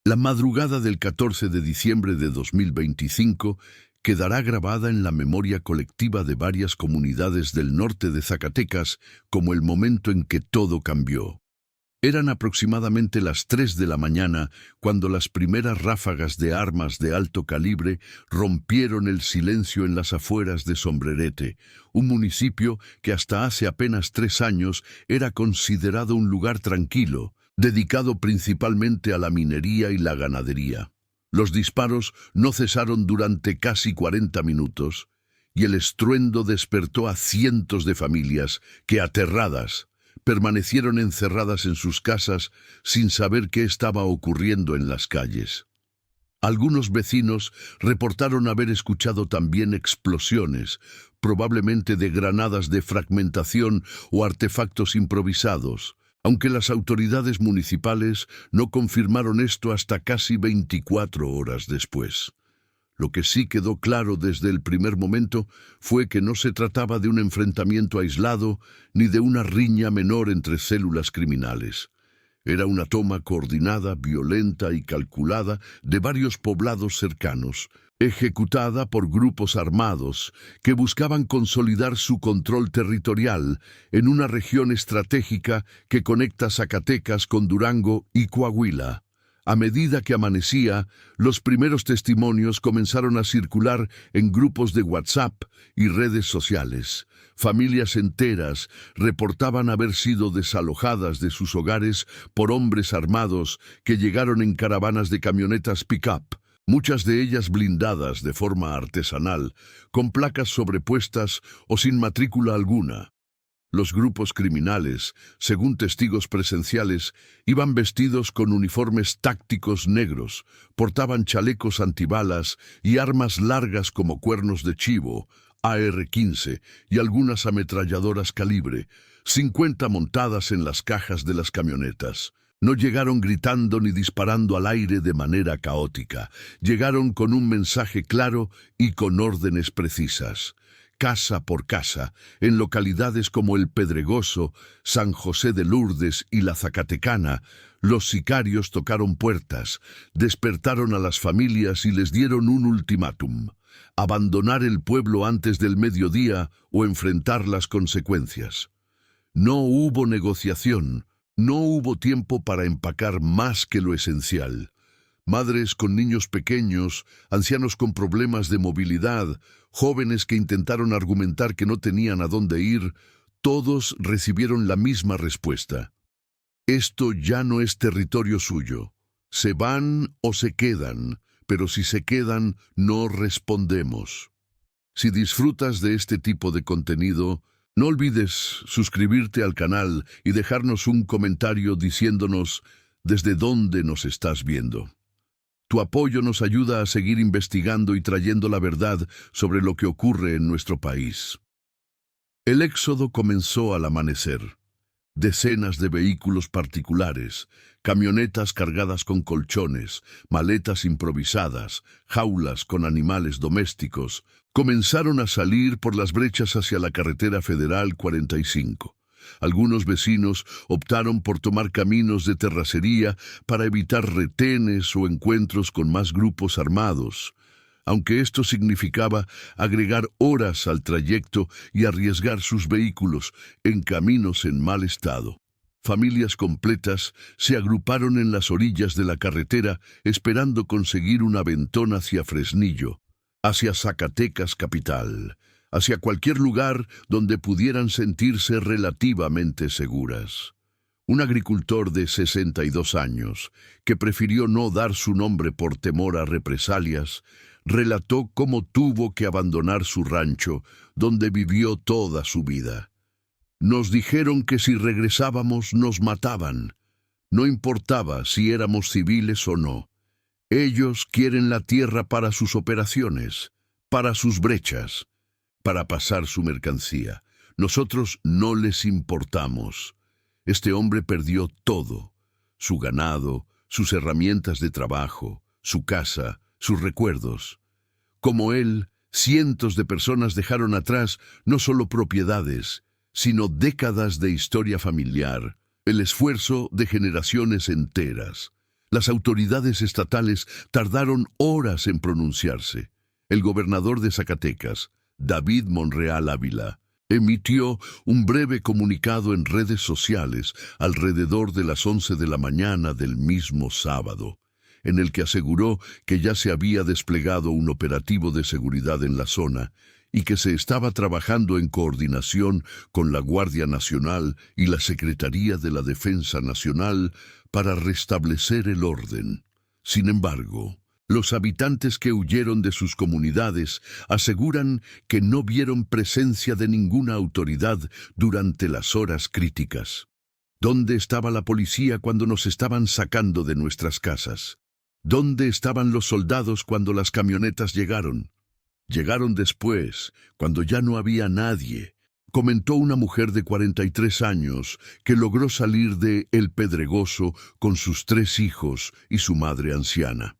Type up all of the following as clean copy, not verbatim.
La madrugada del 14 de diciembre de 2025 quedará grabada en la memoria colectiva de varias comunidades del norte de Zacatecas como el momento en que todo cambió. Eran aproximadamente las 3 de la mañana cuando las primeras ráfagas de armas de alto calibre rompieron el silencio en las afueras de Sombrerete, un municipio que hasta hace apenas 3 años era considerado un lugar tranquilo, dedicado principalmente a la minería y la ganadería. Los disparos no cesaron durante casi 40 minutos, y el estruendo despertó a cientos de familias que, aterradas, permanecieron encerradas en sus casas sin saber qué estaba ocurriendo en las calles. Algunos vecinos reportaron haber escuchado también explosiones, probablemente de granadas de fragmentación o artefactos improvisados, aunque las autoridades municipales no confirmaron esto hasta casi 24 horas después. Lo que sí quedó claro desde el primer momento fue que no se trataba de un enfrentamiento aislado ni de una riña menor entre células criminales. Era una toma coordinada, violenta y calculada de varios poblados cercanos, ejecutada por grupos armados que buscaban consolidar su control territorial en una región estratégica que conecta Zacatecas con Durango y Coahuila. A medida que amanecía, los primeros testimonios comenzaron a circular en grupos de WhatsApp y redes sociales. Familias enteras reportaban haber sido desalojadas de sus hogares por hombres armados que llegaron en caravanas de camionetas pick-up, muchas de ellas blindadas de forma artesanal, con placas sobrepuestas o sin matrícula alguna. Los grupos criminales, según testigos presenciales, iban vestidos con uniformes tácticos negros, portaban chalecos antibalas y armas largas como cuernos de chivo, AR-15 y algunas ametralladoras calibre, 50 montadas en las cajas de las camionetas. No llegaron gritando ni disparando al aire de manera caótica, llegaron con un mensaje claro y con órdenes precisas. Casa por casa, en localidades como El Pedregoso, San José de Lourdes y La Zacatecana, los sicarios tocaron puertas, despertaron a las familias y les dieron un ultimátum: abandonar el pueblo antes del mediodía o enfrentar las consecuencias. No hubo negociación, no hubo tiempo para empacar más que lo esencial. Madres con niños pequeños, ancianos con problemas de movilidad, jóvenes que intentaron argumentar que no tenían a dónde ir, todos recibieron la misma respuesta. Esto ya no es territorio suyo. Se van o se quedan, pero si se quedan, no respondemos. Si disfrutas de este tipo de contenido, no olvides suscribirte al canal y dejarnos un comentario diciéndonos desde dónde nos estás viendo. Tu apoyo nos ayuda a seguir investigando y trayendo la verdad sobre lo que ocurre en nuestro país. El éxodo comenzó al amanecer. Decenas de vehículos particulares, camionetas cargadas con colchones, maletas improvisadas, jaulas con animales domésticos, comenzaron a salir por las brechas hacia la carretera federal 45. Algunos vecinos optaron por tomar caminos de terracería para evitar retenes o encuentros con más grupos armados, aunque esto significaba agregar horas al trayecto y arriesgar sus vehículos en caminos en mal estado. Familias completas se agruparon en las orillas de la carretera esperando conseguir un aventón hacia Fresnillo, hacia Zacatecas capital, hacia cualquier lugar donde pudieran sentirse relativamente seguras. Un agricultor de 62 años, que prefirió no dar su nombre por temor a represalias, relató cómo tuvo que abandonar su rancho, donde vivió toda su vida. Nos dijeron que si regresábamos nos mataban. No importaba si éramos civiles o no. Ellos quieren la tierra para sus operaciones, para sus brechas, para pasar su mercancía. Nosotros no les importamos. Este hombre perdió todo: su ganado, sus herramientas de trabajo, su casa, sus recuerdos. Como él, cientos de personas dejaron atrás no solo propiedades, sino décadas de historia familiar, el esfuerzo de generaciones enteras. Las autoridades estatales tardaron horas en pronunciarse. El gobernador de Zacatecas, David Monreal Ávila, emitió un breve comunicado en redes sociales alrededor de las 11 de la mañana del mismo sábado, en el que aseguró que ya se había desplegado un operativo de seguridad en la zona y que se estaba trabajando en coordinación con la Guardia Nacional y la Secretaría de la Defensa Nacional para restablecer el orden. Sin embargo, los habitantes que huyeron de sus comunidades aseguran que no vieron presencia de ninguna autoridad durante las horas críticas. ¿Dónde estaba la policía cuando nos estaban sacando de nuestras casas? ¿Dónde estaban los soldados cuando las camionetas llegaron? Llegaron después, cuando ya no había nadie, comentó una mujer de 43 años que logró salir de El Pedregoso con sus 3 hijos y su madre anciana.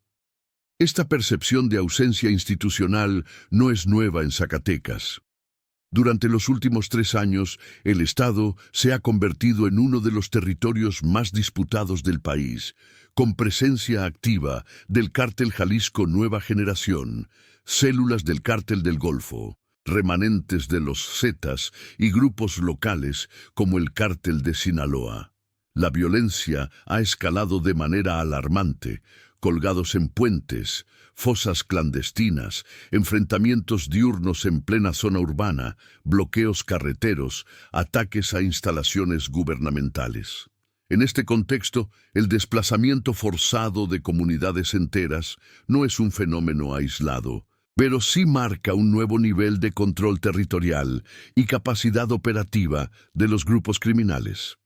Esta percepción de ausencia institucional no es nueva en Zacatecas. Durante los últimos 3 años, el Estado se ha convertido en uno de los territorios más disputados del país, con presencia activa del Cártel Jalisco Nueva Generación, células del Cártel del Golfo, remanentes de los Zetas y grupos locales como el Cártel de Sinaloa. La violencia ha escalado de manera alarmante, colgados en puentes, fosas clandestinas, enfrentamientos diurnos en plena zona urbana, bloqueos carreteros, ataques a instalaciones gubernamentales. En este contexto, el desplazamiento forzado de comunidades enteras no es un fenómeno aislado, pero sí marca un nuevo nivel de control territorial y capacidad operativa de los grupos criminales.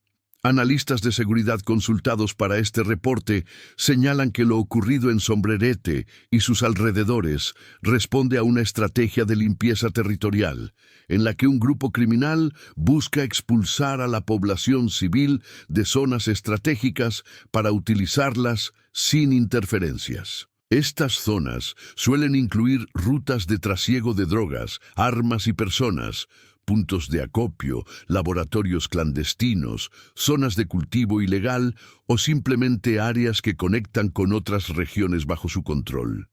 Analistas de seguridad consultados para este reporte señalan que lo ocurrido en Sombrerete y sus alrededores responde a una estrategia de limpieza territorial, en la que un grupo criminal busca expulsar a la población civil de zonas estratégicas para utilizarlas sin interferencias. Estas zonas suelen incluir rutas de trasiego de drogas, armas y personas, puntos de acopio, laboratorios clandestinos, zonas de cultivo ilegal o simplemente áreas que conectan con otras regiones bajo su control.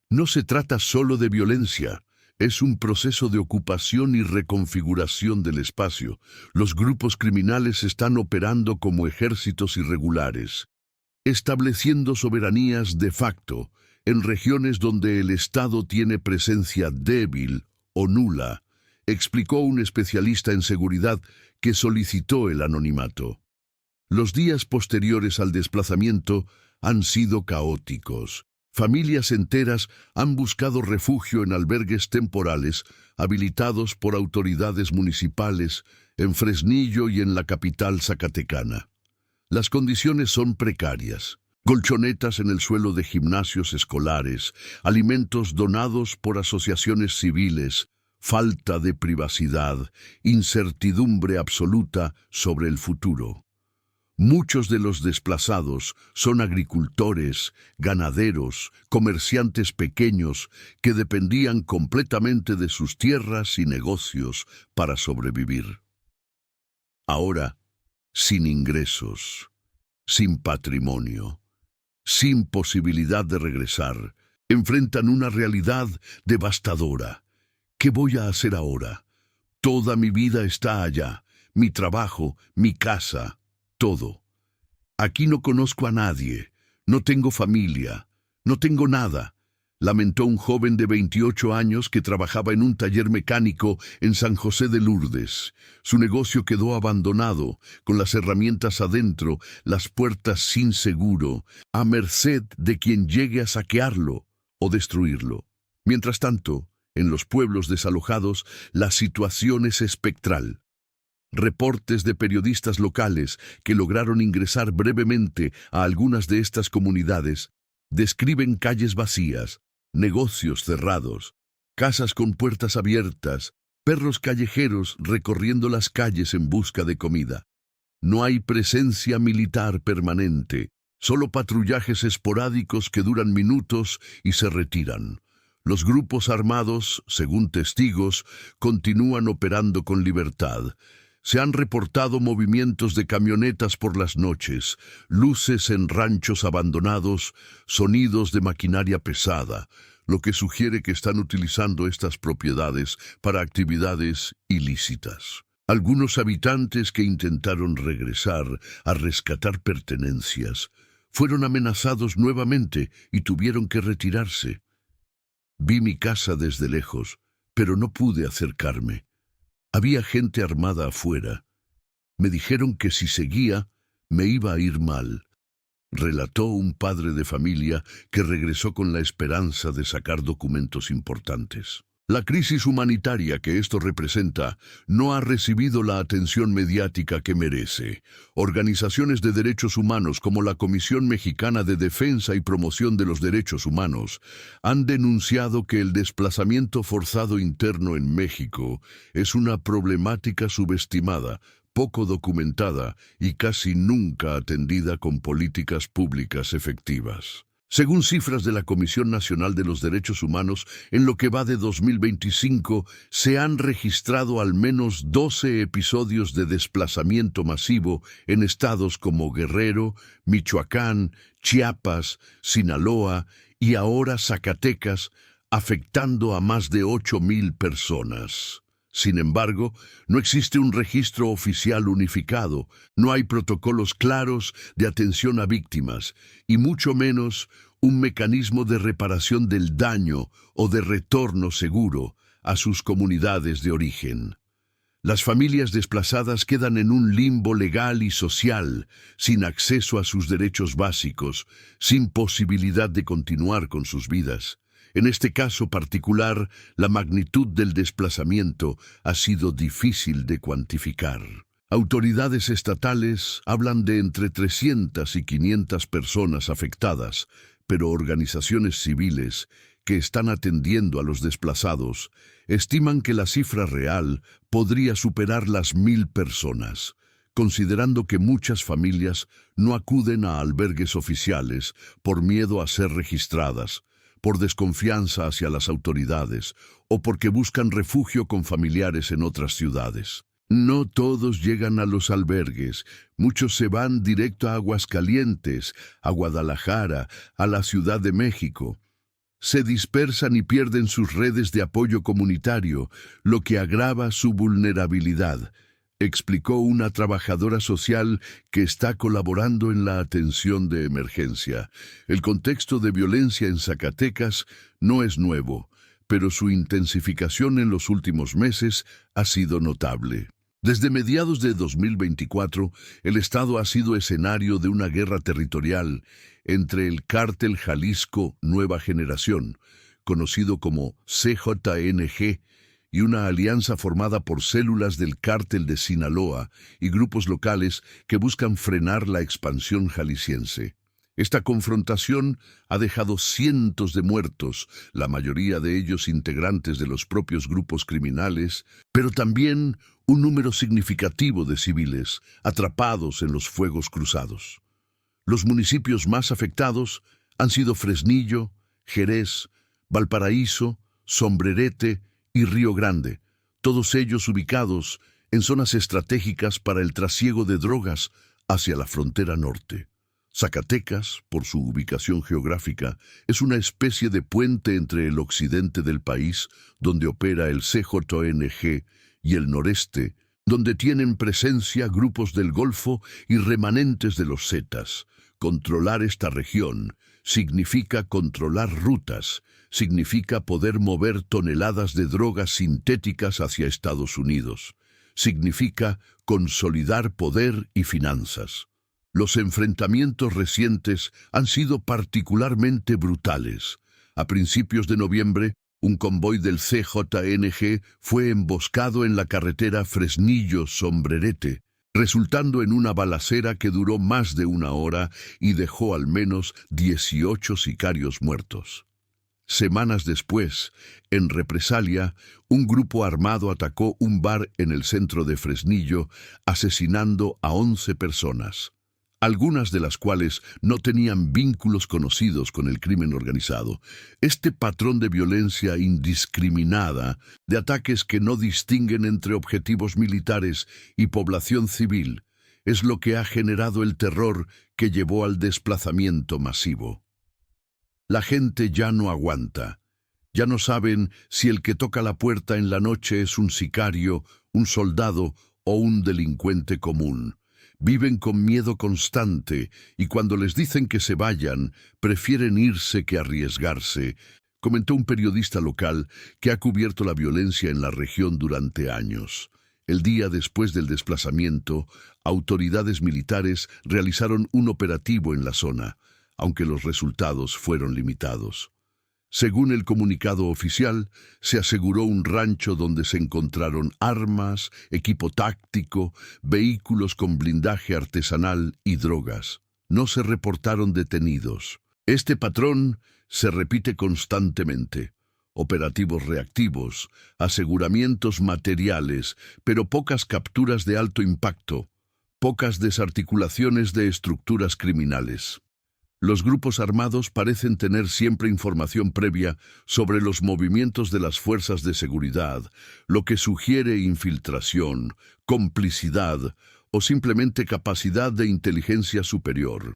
No se trata solo de violencia, es un proceso de ocupación y reconfiguración del espacio. Los grupos criminales están operando como ejércitos irregulares, estableciendo soberanías de facto en regiones donde el Estado tiene presencia débil o nula, explicó un especialista en seguridad que solicitó el anonimato. Los días posteriores al desplazamiento han sido caóticos. Familias enteras han buscado refugio en albergues temporales habilitados por autoridades municipales en Fresnillo y en la capital zacatecana. Las condiciones son precarias. Colchonetas en el suelo de gimnasios escolares, alimentos donados por asociaciones civiles, falta de privacidad, incertidumbre absoluta sobre el futuro. Muchos de los desplazados son agricultores, ganaderos, comerciantes pequeños que dependían completamente de sus tierras y negocios para sobrevivir. Ahora, sin ingresos, sin patrimonio, sin posibilidad de regresar, enfrentan una realidad devastadora. ¿Qué voy a hacer ahora? Toda mi vida está allá, mi trabajo, mi casa, todo. Aquí no conozco a nadie, no tengo familia, no tengo nada, lamentó un joven de 28 años que trabajaba en un taller mecánico en San José de Lourdes. Su negocio quedó abandonado, con las herramientas adentro, las puertas sin seguro, a merced de quien llegue a saquearlo o destruirlo. Mientras tanto, en los pueblos desalojados, la situación es espectral. Reportes de periodistas locales que lograron ingresar brevemente a algunas de estas comunidades describen calles vacías, negocios cerrados, casas con puertas abiertas, perros callejeros recorriendo las calles en busca de comida. No hay presencia militar permanente, solo patrullajes esporádicos que duran minutos y se retiran. Los grupos armados, según testigos, continúan operando con libertad. Se han reportado movimientos de camionetas por las noches, luces en ranchos abandonados, sonidos de maquinaria pesada, lo que sugiere que están utilizando estas propiedades para actividades ilícitas. Algunos habitantes que intentaron regresar a rescatar pertenencias fueron amenazados nuevamente y tuvieron que retirarse. Vi mi casa desde lejos, pero no pude acercarme. Había gente armada afuera. Me dijeron que si seguía, me iba a ir mal. Relató un padre de familia que regresó con la esperanza de sacar documentos importantes. La crisis humanitaria que esto representa no ha recibido la atención mediática que merece. Organizaciones de derechos humanos como la Comisión Mexicana de Defensa y Promoción de los Derechos Humanos han denunciado que el desplazamiento forzado interno en México es una problemática subestimada, poco documentada y casi nunca atendida con políticas públicas efectivas. Según cifras de la Comisión Nacional de los Derechos Humanos, en lo que va de 2025, se han registrado al menos 12 episodios de desplazamiento masivo en estados como Guerrero, Michoacán, Chiapas, Sinaloa y ahora Zacatecas, afectando a más de 8,000 personas. Sin embargo, no existe un registro oficial unificado, no hay protocolos claros de atención a víctimas, y mucho menos un mecanismo de reparación del daño o de retorno seguro a sus comunidades de origen. Las familias desplazadas quedan en un limbo legal y social, sin acceso a sus derechos básicos, sin posibilidad de continuar con sus vidas. En este caso particular, la magnitud del desplazamiento ha sido difícil de cuantificar. Autoridades estatales hablan de entre 300 y 500 personas afectadas, pero organizaciones civiles que están atendiendo a los desplazados estiman que la cifra real podría superar las 1,000 personas, considerando que muchas familias no acuden a albergues oficiales por miedo a ser registradas, por desconfianza hacia las autoridades o porque buscan refugio con familiares en otras ciudades. No todos llegan a los albergues, muchos se van directo a Aguascalientes, a Guadalajara, a la Ciudad de México. Se dispersan y pierden sus redes de apoyo comunitario, lo que agrava su vulnerabilidad, explicó una trabajadora social que está colaborando en la atención de emergencia. El contexto de violencia en Zacatecas no es nuevo, pero su intensificación en los últimos meses ha sido notable. Desde mediados de 2024, el Estado ha sido escenario de una guerra territorial entre el Cártel Jalisco Nueva Generación, conocido como CJNG, y una alianza formada por células del Cártel de Sinaloa y grupos locales que buscan frenar la expansión jalisciense. Esta confrontación ha dejado cientos de muertos, la mayoría de ellos integrantes de los propios grupos criminales, pero también un número significativo de civiles atrapados en los fuegos cruzados. Los municipios más afectados han sido Fresnillo, Jerez, Valparaíso, Sombrerete y Río Grande, todos ellos ubicados en zonas estratégicas para el trasiego de drogas hacia la frontera norte. Zacatecas, por su ubicación geográfica, es una especie de puente entre el occidente del país, donde opera el CJNG, y el noreste, donde tienen presencia grupos del Golfo y remanentes de los Zetas. Controlar esta región significa controlar rutas, significa poder mover toneladas de drogas sintéticas hacia Estados Unidos, significa consolidar poder y finanzas. Los enfrentamientos recientes han sido particularmente brutales. A principios de noviembre, un convoy del CJNG fue emboscado en la carretera Fresnillo-Sombrerete, resultando en una balacera que duró más de 1 hora y dejó al menos 18 sicarios muertos. Semanas después, en represalia, un grupo armado atacó un bar en el centro de Fresnillo, asesinando a 11 personas. algunas de las cuales no tenían vínculos conocidos con el crimen organizado. Este patrón de violencia indiscriminada, de ataques que no distinguen entre objetivos militares y población civil, es lo que ha generado el terror que llevó al desplazamiento masivo. La gente ya no aguanta. Ya no saben si el que toca la puerta en la noche es un sicario, un soldado o un delincuente común. Viven con miedo constante y cuando les dicen que se vayan, prefieren irse que arriesgarse, comentó un periodista local que ha cubierto la violencia en la región durante años. El día después del desplazamiento, autoridades militares realizaron un operativo en la zona, aunque los resultados fueron limitados. Según el comunicado oficial, se aseguró un rancho donde se encontraron armas, equipo táctico, vehículos con blindaje artesanal y drogas. No se reportaron detenidos. Este patrón se repite constantemente. Operativos reactivos, aseguramientos materiales, pero pocas capturas de alto impacto, pocas desarticulaciones de estructuras criminales. Los grupos armados parecen tener siempre información previa sobre los movimientos de las fuerzas de seguridad, lo que sugiere infiltración, complicidad o simplemente capacidad de inteligencia superior.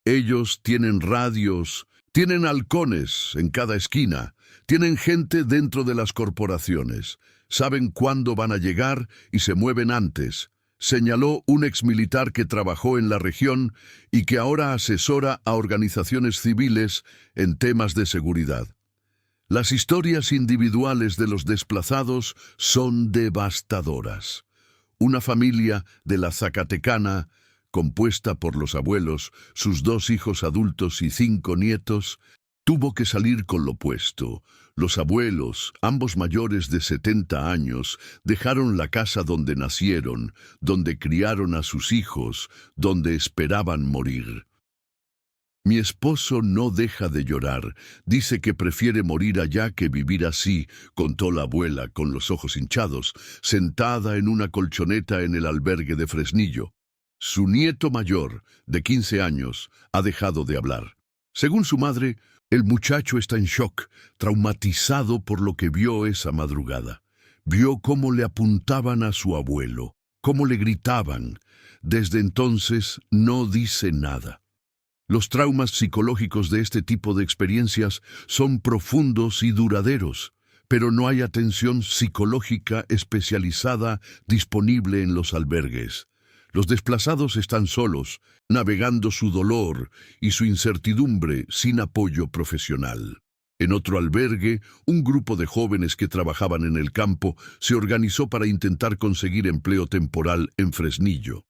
Ellos tienen radios, tienen halcones en cada esquina, tienen gente dentro de las corporaciones, saben cuándo van a llegar y se mueven antes, señaló un exmilitar que trabajó en la región y que ahora asesora a organizaciones civiles en temas de seguridad. Las historias individuales de los desplazados son devastadoras. Una familia de la Zacatecana, compuesta por los abuelos, sus 2 hijos adultos y 5 nietos, tuvo que salir con lo puesto. Los abuelos, ambos mayores de 70 años, dejaron la casa donde nacieron, donde criaron a sus hijos, donde esperaban morir. Mi esposo no deja de llorar. Dice que prefiere morir allá que vivir así, contó la abuela con los ojos hinchados, sentada en una colchoneta en el albergue de Fresnillo. Su nieto mayor, de 15 años, ha dejado de hablar. Según su madre, el muchacho está en shock, traumatizado por lo que vio esa madrugada. Vio cómo le apuntaban a su abuelo, cómo le gritaban. Desde entonces no dice nada. Los traumas psicológicos de este tipo de experiencias son profundos y duraderos, pero no hay atención psicológica especializada disponible en los albergues. Los desplazados están solos, navegando su dolor y su incertidumbre sin apoyo profesional. En otro albergue, un grupo de jóvenes que trabajaban en el campo se organizó para intentar conseguir empleo temporal en Fresnillo.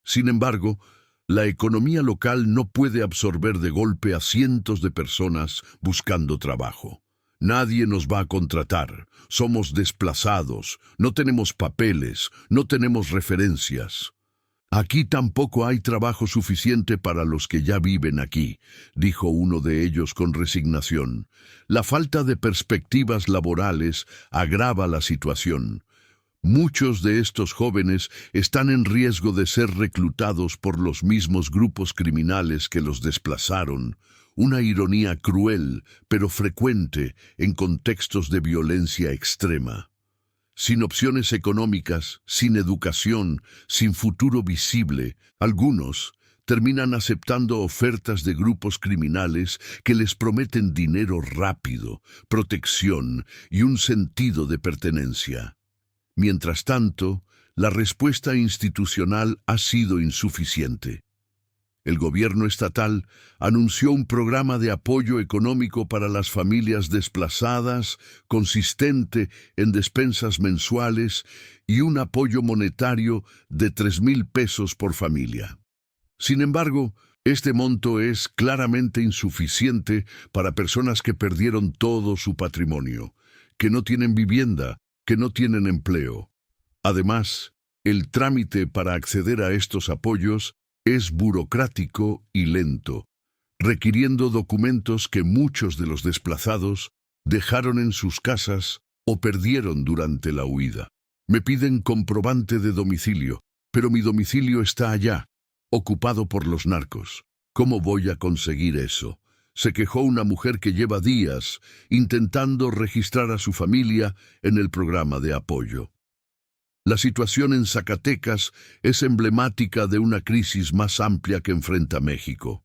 Sin embargo, la economía local no puede absorber de golpe a cientos de personas buscando trabajo. Nadie nos va a contratar, somos desplazados, no tenemos papeles, no tenemos referencias. Aquí tampoco hay trabajo suficiente para los que ya viven aquí, dijo uno de ellos con resignación. La falta de perspectivas laborales agrava la situación. Muchos de estos jóvenes están en riesgo de ser reclutados por los mismos grupos criminales que los desplazaron. Una ironía cruel, pero frecuente en contextos de violencia extrema. Sin opciones económicas, sin educación, sin futuro visible, algunos terminan aceptando ofertas de grupos criminales que les prometen dinero rápido, protección y un sentido de pertenencia. Mientras tanto, la respuesta institucional ha sido insuficiente. El gobierno estatal anunció un programa de apoyo económico para las familias desplazadas, consistente en despensas mensuales y un apoyo monetario de 3,000 pesos por familia. Sin embargo, este monto es claramente insuficiente para personas que perdieron todo su patrimonio, que no tienen vivienda, que no tienen empleo. Además, el trámite para acceder a estos apoyos es burocrático y lento, requiriendo documentos que muchos de los desplazados dejaron en sus casas o perdieron durante la huida. Me piden comprobante de domicilio, pero mi domicilio está allá. ocupado por los narcos. ¿Cómo voy a conseguir eso?, se quejó una mujer que lleva días intentando registrar a su familia en el programa de apoyo. La situación en Zacatecas es emblemática de una crisis más amplia que enfrenta México.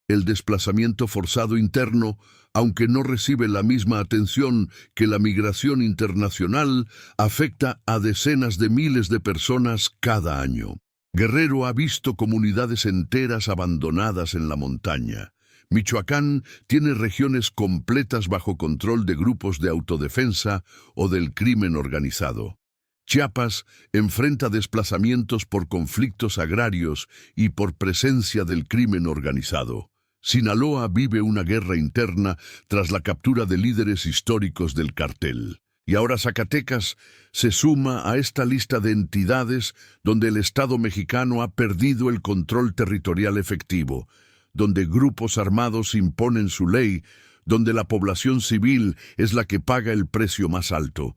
El desplazamiento forzado interno, aunque no recibe la misma atención que la migración internacional, afecta a decenas de miles de personas cada año. Guerrero ha visto comunidades enteras abandonadas en la montaña. Michoacán tiene regiones completas bajo control de grupos de autodefensa o del crimen organizado. Chiapas enfrenta desplazamientos por conflictos agrarios y por presencia del crimen organizado. Sinaloa vive una guerra interna tras la captura de líderes históricos del cartel. Y ahora Zacatecas se suma a esta lista de entidades donde el Estado mexicano ha perdido el control territorial efectivo, donde grupos armados imponen su ley, donde la población civil es la que paga el precio más alto.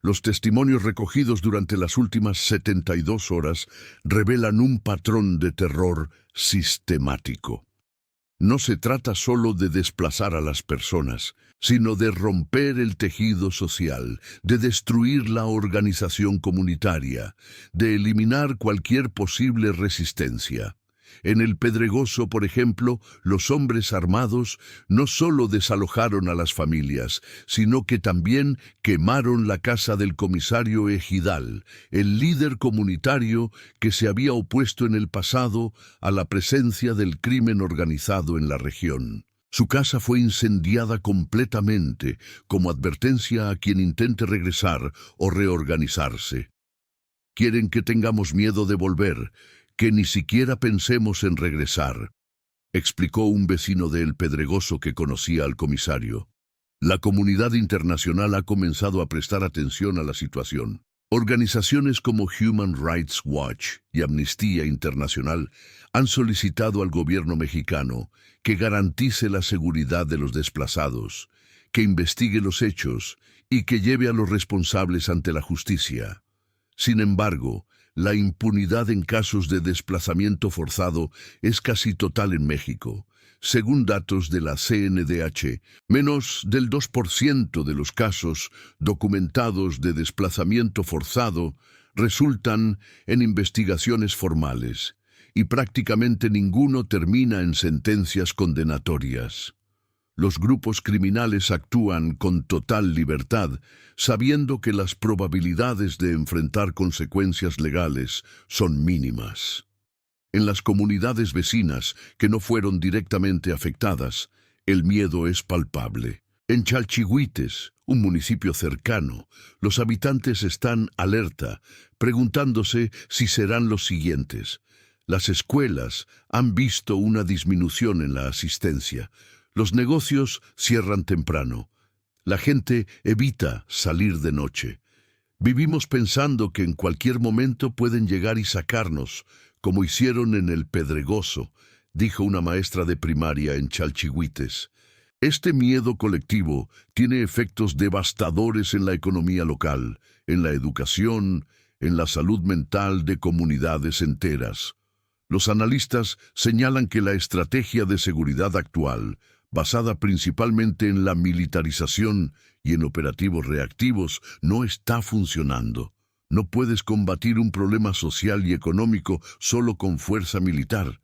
Los testimonios recogidos durante las últimas 72 horas revelan un patrón de terror sistemático. No se trata solo de desplazar a las personas, sino de romper el tejido social, de destruir la organización comunitaria, de eliminar cualquier posible resistencia. En el Pedregoso, por ejemplo, los hombres armados no solo desalojaron a las familias, sino que también quemaron la casa del comisario ejidal, el líder comunitario que se había opuesto en el pasado a la presencia del crimen organizado en la región. Su casa fue incendiada completamente, como advertencia a quien intente regresar o reorganizarse. Quieren que tengamos miedo de volver, que ni siquiera pensemos en regresar, explicó un vecino de El Pedregoso que conocía al comisario. La comunidad internacional ha comenzado a prestar atención a la situación. Organizaciones como Human Rights Watch y Amnistía Internacional han solicitado al gobierno mexicano que garantice la seguridad de los desplazados, que investigue los hechos y que lleve a los responsables ante la justicia. Sin embargo, la impunidad en casos de desplazamiento forzado es casi total en México. Según datos de la CNDH, menos del 2% de los casos documentados de desplazamiento forzado resultan en investigaciones formales, y prácticamente ninguno termina en sentencias condenatorias. Los grupos criminales actúan con total libertad, sabiendo que las probabilidades de enfrentar consecuencias legales son mínimas. En las comunidades vecinas que no fueron directamente afectadas, el miedo es palpable. En Chalchihuites, un municipio cercano, los habitantes están alerta, preguntándose si serán los siguientes. Las escuelas han visto una disminución en la asistencia. Los negocios cierran temprano. La gente evita salir de noche. Vivimos pensando que en cualquier momento pueden llegar y sacarnos, como hicieron en El Pedregoso, dijo una maestra de primaria en Chalchihuites. Este miedo colectivo tiene efectos devastadores en la economía local, en la educación, en la salud mental de comunidades enteras. Los analistas señalan que la estrategia de seguridad actual, basada principalmente en la militarización y en operativos reactivos, no está funcionando. No puedes combatir un problema social y económico solo con fuerza militar.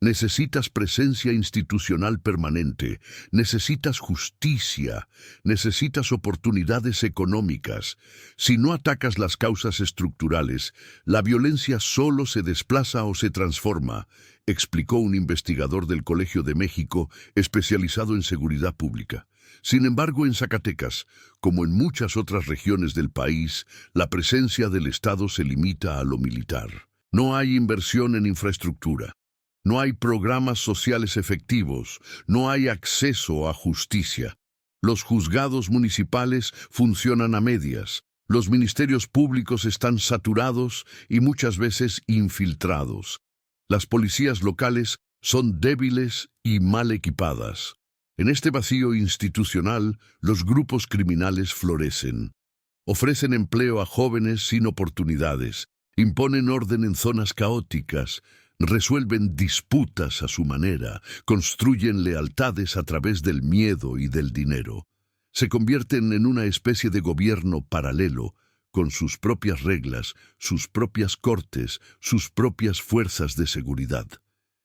Necesitas presencia institucional permanente, necesitas justicia, necesitas oportunidades económicas. Si no atacas las causas estructurales, la violencia solo se desplaza o se transforma, explicó un investigador del Colegio de México especializado en seguridad pública. Sin embargo, en Zacatecas, como en muchas otras regiones del país, la presencia del Estado se limita a lo militar. No hay inversión en infraestructura. No hay programas sociales efectivos, no hay acceso a justicia. Los juzgados municipales funcionan a medias. Los ministerios públicos están saturados y muchas veces infiltrados. Las policías locales son débiles y mal equipadas. En este vacío institucional, los grupos criminales florecen. Ofrecen empleo a jóvenes sin oportunidades, imponen orden en zonas caóticas, resuelven disputas a su manera, construyen lealtades a través del miedo y del dinero. Se convierten en una especie de gobierno paralelo, con sus propias reglas, sus propias cortes, sus propias fuerzas de seguridad.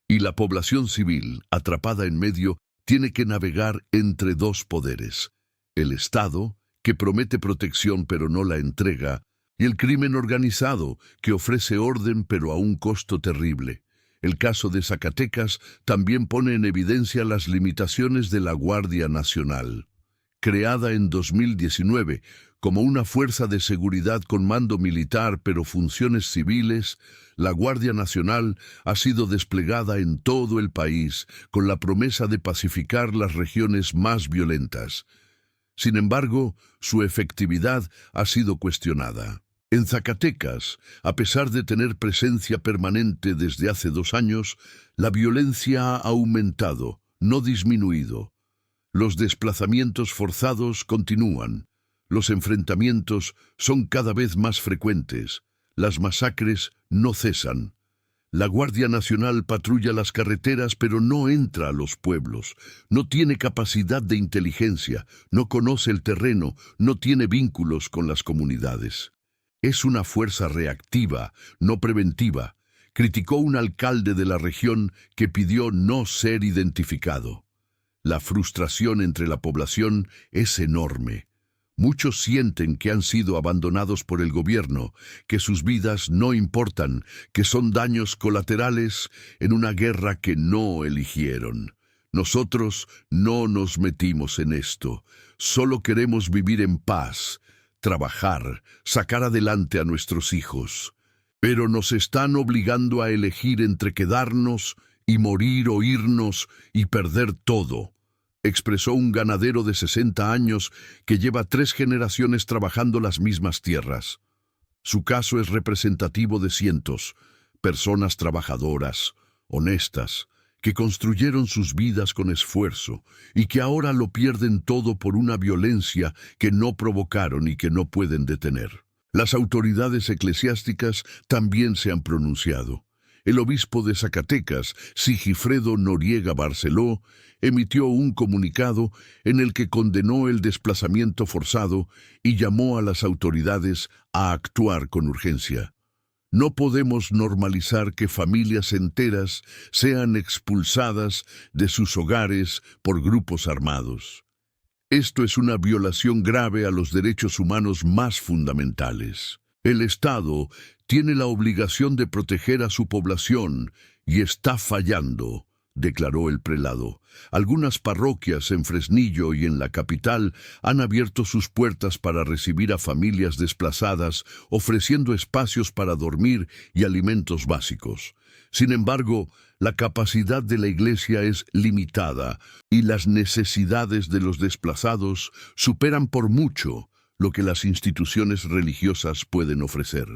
Y la población civil, atrapada en medio, tiene que navegar entre dos poderes: el Estado, que promete protección pero no la entrega, y el crimen organizado, que ofrece orden pero a un costo terrible. El caso de Zacatecas también pone en evidencia las limitaciones de la Guardia Nacional. Creada en 2019 como una fuerza de seguridad con mando militar pero funciones civiles, la Guardia Nacional ha sido desplegada en todo el país con la promesa de pacificar las regiones más violentas. Sin embargo, su efectividad ha sido cuestionada. En Zacatecas, a pesar de tener presencia permanente desde hace 2 años, la violencia ha aumentado, no disminuido. Los desplazamientos forzados continúan. Los enfrentamientos son cada vez más frecuentes. Las masacres no cesan. La Guardia Nacional patrulla las carreteras pero no entra a los pueblos. No tiene capacidad de inteligencia, no conoce el terreno, no tiene vínculos con las comunidades. Es una fuerza reactiva, no preventiva, criticó un alcalde de la región que pidió no ser identificado. La frustración entre la población es enorme. Muchos sienten que han sido abandonados por el gobierno, que sus vidas no importan, que son daños colaterales en una guerra que no eligieron. Nosotros no nos metimos en esto, solo queremos vivir en paz, trabajar, sacar adelante a nuestros hijos. Pero nos están obligando a elegir entre quedarnos y morir o irnos y perder todo, expresó un ganadero de 60 años que lleva 3 generaciones trabajando las mismas tierras. Su caso es representativo de cientos, personas trabajadoras, honestas, que construyeron sus vidas con esfuerzo y que ahora lo pierden todo por una violencia que no provocaron y que no pueden detener. Las autoridades eclesiásticas también se han pronunciado. El obispo de Zacatecas, Sigifredo Noriega Barceló, emitió un comunicado en el que condenó el desplazamiento forzado y llamó a las autoridades a actuar con urgencia. No podemos normalizar que familias enteras sean expulsadas de sus hogares por grupos armados. Esto es una violación grave a los derechos humanos más fundamentales. El Estado tiene la obligación de proteger a su población y está fallando, declaró el prelado. Algunas parroquias en Fresnillo y en la capital han abierto sus puertas para recibir a familias desplazadas, ofreciendo espacios para dormir y alimentos básicos. Sin embargo, la capacidad de la Iglesia es limitada y las necesidades de los desplazados superan por mucho lo que las instituciones religiosas pueden ofrecer.